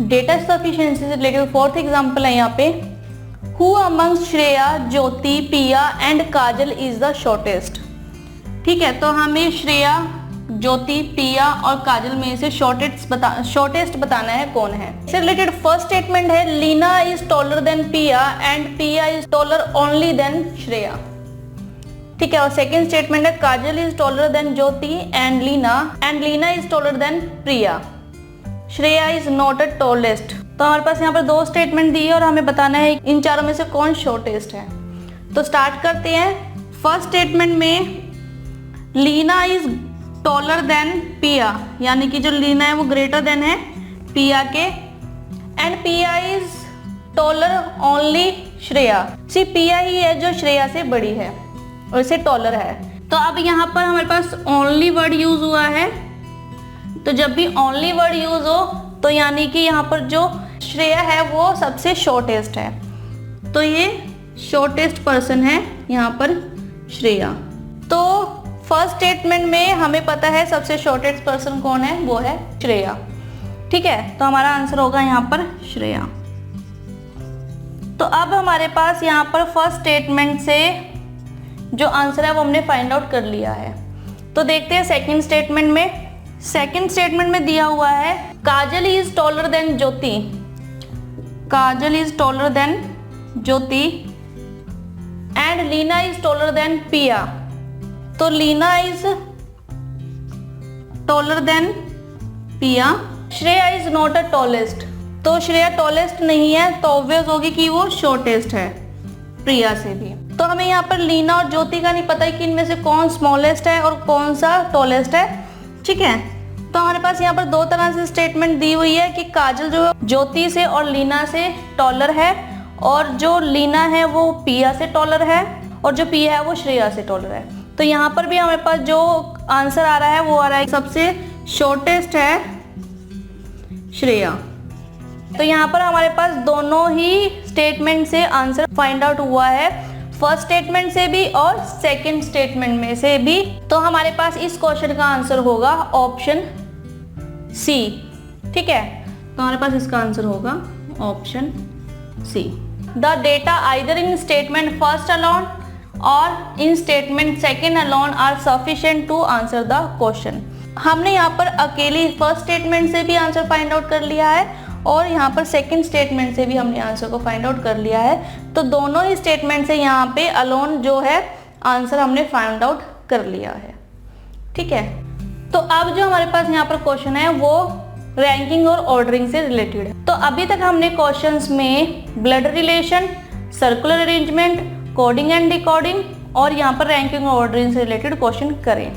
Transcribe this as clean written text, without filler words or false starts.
Data sufficiency से related fourth example है यहाँ पे, हु अमंग्स श्रेया, ज्योति, पिया and Kajal is the shortest. ठीक है, तो हमें श्रेया, ज्योति, पिया और काजल में से शॉर्टेस्ट बताना है कौन है। इससे रिलेटेड फर्स्ट स्टेटमेंट है Leena is taller than Piya and Piya is taller only than Shreya. ठीक है, और सेकंड स्टेटमेंट है Kajal is taller than Jyoti and Leena is taller than Priya, Shreya is not a tallest. तो हमारे पास यहाँ पर दो स्टेटमेंट दी है और हमें बताना है इन चारों में से कौन शॉर्टेस्ट है। तो स्टार्ट करते हैं। फर्स्ट स्टेटमेंट में लीना इज टॉलर देन पिया, यानी कि जो लीना है वो ग्रेटर देन है पिया के, and Piya is taller only Shreya. सी पिया ही है जो श्रेया से बड़ी है और इसे टॉलर है। तो अब यहाँ पर हमारे पास ओनली वर्ड यूज हुआ है, तो जब भी ओनली वर्ड यूज हो तो यानी कि यहाँ पर जो श्रेया है वो सबसे शॉर्टेस्ट है, तो ये शॉर्टेस्ट पर्सन है यहाँ पर श्रेया। तो फर्स्ट स्टेटमेंट में हमें पता है सबसे शॉर्टेस्ट पर्सन कौन है, वो है श्रेया। ठीक है, तो हमारा आंसर होगा यहाँ पर श्रेया। तो अब हमारे पास यहाँ पर फर्स्ट स्टेटमेंट से जो आंसर है वो हमने फाइंड आउट कर लिया है। तो देखते हैं सेकंड स्टेटमेंट में। सेकंड स्टेटमेंट में दिया हुआ है Kajal is taller than Jyoti, Kajal is taller than Jyoti and Leena is taller than Piya. तो Leena is taller than Piya, Shreya is not a tallest. तो श्रेया टॉलेस्ट नहीं है, तो ऑब्वियस होगी कि वो शॉर्टेस्ट है प्रिया से भी। तो हमें यहाँ पर लीना और ज्योति का नहीं पता है कि इनमें से कौन स्मॉलेस्ट है और कौन सा टॉलेस्ट है। ठीक है, तो हमारे पास यहाँ पर दो तरह से स्टेटमेंट दी हुई है कि काजल जो ज्योति से और लीना से टॉलर है, और जो लीना है वो पिया से टॉलर है, और जो पिया है वो श्रेया से टॉलर है। तो यहाँ पर भी हमारे पास जो आंसर आ रहा है वो आ रहा है सबसे शॉर्टेस्ट है श्रेया। तो यहाँ पर हमारे पास दोनों ही स्टेटमेंट से आंसर फाइंड आउट हुआ है, फर्स्ट स्टेटमेंट से भी और सेकंड स्टेटमेंट में से भी। तो हमारे पास इस क्वेश्चन का आंसर होगा ऑप्शन सी। ठीक है, तो हमारे पास इसका आंसर होगा option C. The data either in statement first alone or in statement second alone are sufficient to answer the question. हमने यहाँ पर अकेले फर्स्ट स्टेटमेंट से भी आंसर फाइंड आउट कर लिया है और यहाँ पर सेकंड स्टेटमेंट से भी हमने आंसर को फाइंड आउट कर लिया है। तो दोनों ही स्टेटमेंट से यहाँ पे अलोन जो है आंसर हमने फाइंड आउट कर लिया है। ठीक है, तो अब जो हमारे पास यहाँ पर क्वेश्चन है वो रैंकिंग और ऑर्डरिंग से रिलेटेड है। तो अभी तक हमने क्वेश्चंस में blood relation, circular arrangement, coding and decoding और यहाँ पर रैंकिंग और ऑर्डरिंग से रिलेटेड क्वेश्चन करें।